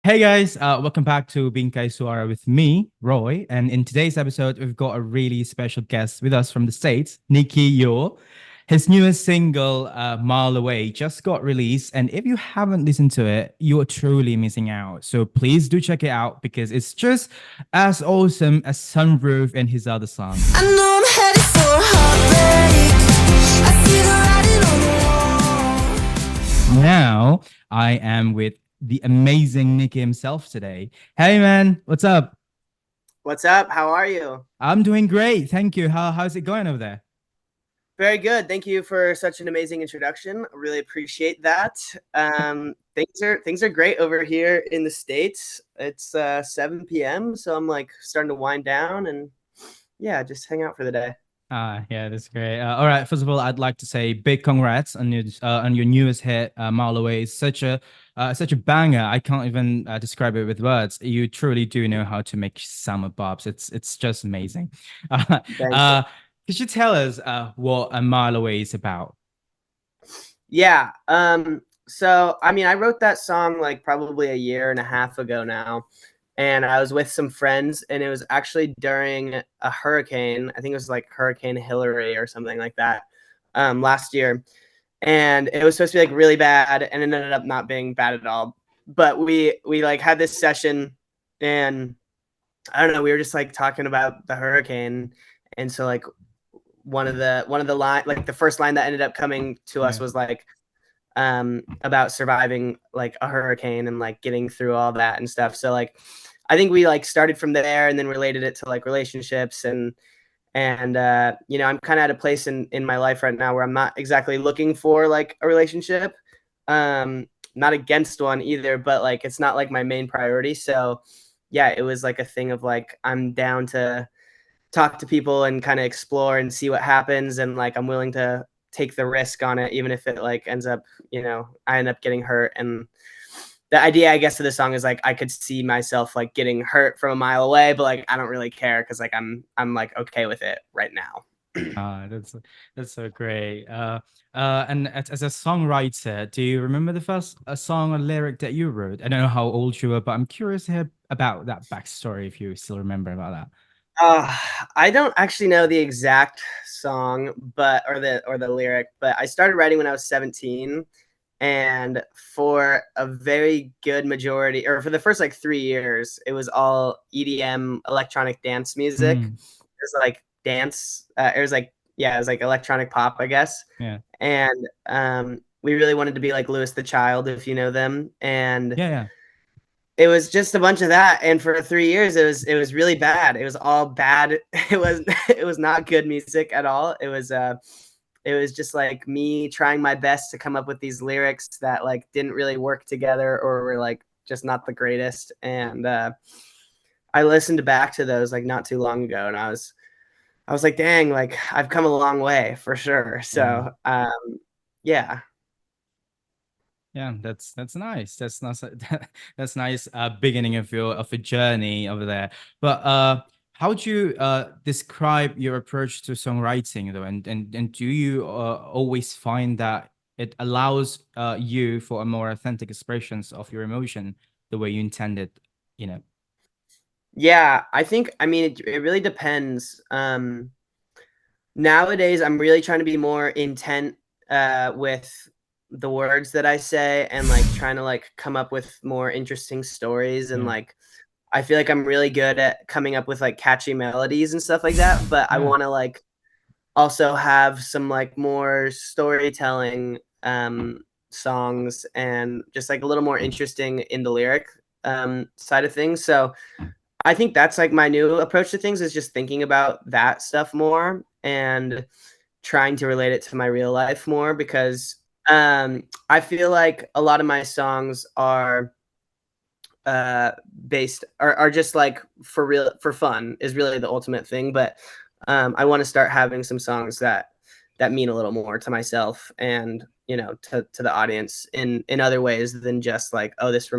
Hey guys, welcome back to Bingkai Suara with me, Roy. And in today's episode, we've got a really special guest with us from the States, Nicky Youre. His newest single, Mile Away, just got released. And if you haven't listened to it, you are truly missing out. So please do check it out because it's just as awesome as Sunroof and his other songs. I know I'm headed for a heartbreak. I see the writing on the wall. Now, I am with the amazing Nicky himself today. Hey man, what's up? What's up? How are you? I'm doing great. Thank you. How's it going over there? Very good. Thank you for such an amazing introduction. I really appreciate that. Things are great over here in the States. It's 7 p.m., so I'm like starting to wind down and yeah, just hang out for the day. Yeah, that's great. All right. First of all, I'd like to say big congrats on your newest hit, "Mile Away." It's such a banger. I can't even describe it with words. You truly do know how to make summer bobs. It's just amazing. Thank you. Could you tell us what "A Mile Away" is about? Yeah. So I mean, I wrote that song like probably a year and a half ago now. And I was with some friends, and it was actually during a hurricane. I think it was like Hurricane Hillary or something like that, last year. And it was supposed to be like really bad, and it ended up not being bad at all. But we like had this session, and I don't know, we were just like talking about the hurricane, and so like one of the line, like the first line that ended up coming to us Yeah. was like about surviving like a hurricane and like getting through all that and stuff. So like I think we like started from there and then related it to like relationships and you know, I'm kind of at a place in my life right now where I'm not exactly looking for like a relationship. Not against one either, but like it's not like my main priority. So yeah, it was like a thing of like I'm down to talk to people and kind of explore and see what happens, and like I'm willing to take the risk on it even if it like ends up, you know, I end up getting hurt. And the idea, I guess, of the song is like I could see myself like getting hurt from a mile away, but like I don't really care because like I'm like okay with it right now. Ah, that's so great. And as a songwriter, do you remember the first song or lyric that you wrote? I don't know how old you were, but I'm curious to hear about that backstory if you still remember about that. uh, I don't actually know the exact song, but or the lyric, but I started writing when I was 17. And for a very good majority, or for the first like 3 years, it was all EDM, electronic dance music. Mm, It was like dance. It was like, yeah, it was like electronic pop, I guess. yeah, And we really wanted to be like Lewis the Child, if you know them. And yeah, yeah. it was just a bunch of that. And for 3 years, it was really bad. It was all bad. It was not good music at all. It was just like me trying my best to come up with these lyrics that like didn't really work together or were like just not the greatest. And I listened back to those like not too long ago, and I was like, dang, like I've come a long way for sure. Yeah. So yeah. Yeah, that's nice. That's not that's nice. Beginning of a journey over there. But how would you describe your approach to songwriting though? And do you always find that it allows you for a more authentic expressions of your emotion the way you intended? You know. Yeah, I mean it really depends. Nowadays I'm really trying to be more intent with the words that I say, and like trying to like come up with more interesting stories, and Yeah. like I feel like I'm really good at coming up with like catchy melodies and stuff like that, but I Yeah. want to like also have some like more storytelling songs and just like a little more interesting in the lyric side of things. So I think that's like my new approach to things, is just thinking about that stuff more and trying to relate it to my real life more, because I feel like a lot of my songs are uh based are just like for real, for fun is really the ultimate thing. But I want to start having some songs that mean a little more to myself and, you know, to the audience in other ways than just like, oh, this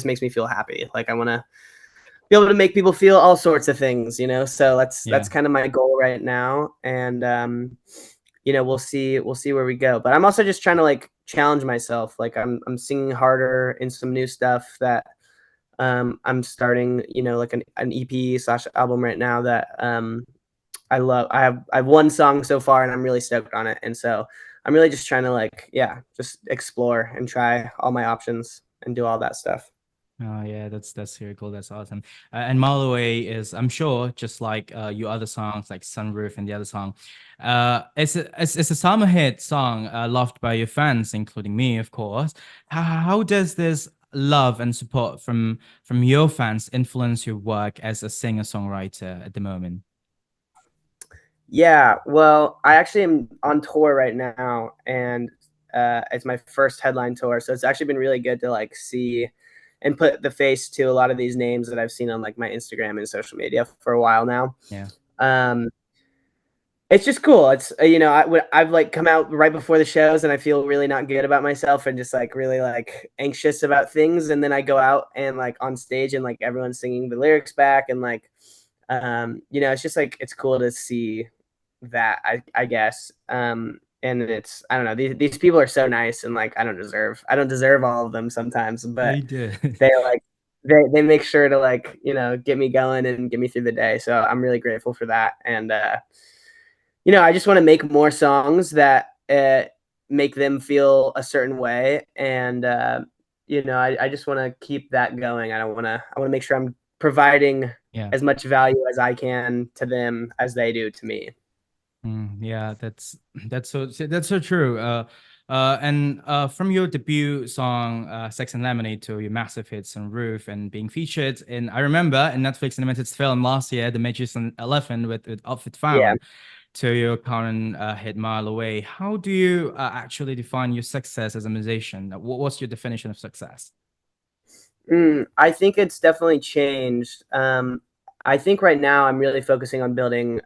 makes me feel happy. Like I want to be able to make people feel all sorts of things, you know. So that's Yeah. kind of my goal right now. And you know, we'll see where we go. But I'm also just trying to like challenge myself. Like I'm singing harder in some new stuff that I'm starting, like an EP slash album right now that I love. I have one song so far, and I'm really stoked on it. And so I'm really just trying to like, yeah, just explore and try all my options and do all that stuff. Oh yeah, that's very cool. That's awesome. And Mile Away is, I'm sure, just like your other songs like Sunroof and the other song, it's a summer hit song, loved by your fans, including me, of course. How does this love and support from your fans influence your work as a singer-songwriter at the moment? Yeah, well, I actually am on tour right now, and it's my first headline tour, so it's actually been really good to like see and put the face to a lot of these names that I've seen on like my Instagram and social media for a while now. Yeah, Um, it's just cool. It's I've like come out right before the shows, and I feel really not good about myself and just like really like anxious about things, and then I go out and like on stage and like everyone's singing the lyrics back, and like it's just like it's cool to see that I guess. And it's I don't know, these people are so nice, and like I don't deserve all of them sometimes, but they do. they like they make sure to like, get me going and get me through the day. So I'm really grateful for that. And I just want to make more songs that make them feel a certain way. And I just want to keep that going. I want to make sure I'm providing Yeah. as much value as I can to them as they do to me. Yeah, that's so true. And from your debut song, "Sex and Lemonade" to your massive hits on Roof and being featured in, I remember, in Netflix animated film last year, The Magician Elephant with Outfit Yeah. Found, to your current hit "Mile Away." How do you actually define your success as a musician? What's your definition of success? I think it's definitely changed. I think right now I'm really focusing on building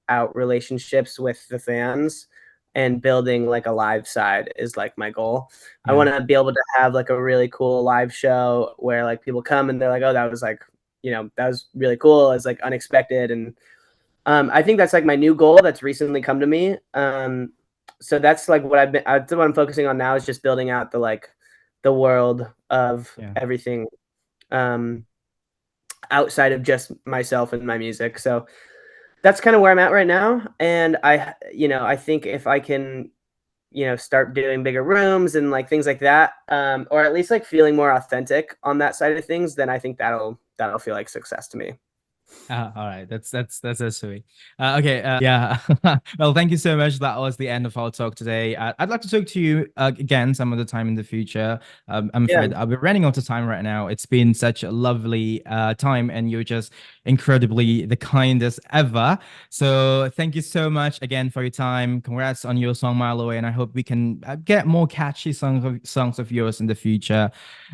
out relationships with the fans and building like a live side is like my goal. I Yeah. want to be able to have like a really cool live show where like people come and they're like, oh, that was like, that was really cool. It's like unexpected. And I think that's like my new goal that's recently come to me. So that's like that's what I'm focusing on now, is just building out the world of Yeah. everything um, outside of just myself and my music. So that's kind of where I'm at right now. And I think if I can, start doing bigger rooms and like things like that, or at least like feeling more authentic on that side of things, then I think that'll feel like success to me. All right, that's so sweet. Okay, yeah. Well, thank you so much. That was the end of our talk today. I'd like to talk to you again some other time in the future. I'm Yeah. afraid I'll be running out of time right now. It's been such a lovely time, and you're just incredibly the kindest ever. So thank you so much again for your time. Congrats on your song "Mile Away," and I hope we can get more catchy songs of yours in the future.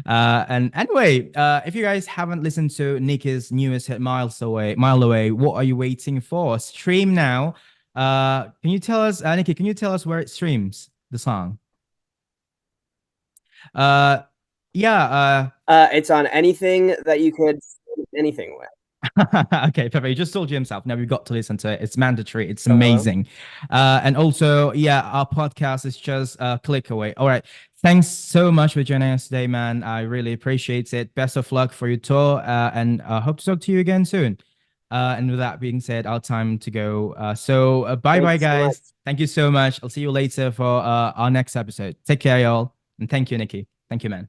And anyway, if you guys haven't listened to Nicky's newest hit, Mile Away, what are you waiting for? Stream now. Can you tell us, Nicky, can you tell us where it streams, the song? Uh, yeah, It's on anything that you could anything with. okay, perfect. He just told you himself. Now we've got to listen to it. It's mandatory. It's Oh, hello. amazing. And also, yeah, our podcast is just a click away. All right. Thanks so much for joining us today, man. I really appreciate it. Best of luck for your tour, and hope to talk to you again soon. And with that being said, our time to go. So bye Thank bye, you so much. guys. Thank you so much. I'll see you later for our next episode. Take care, y'all. And thank you, Nicky. Thank you, man.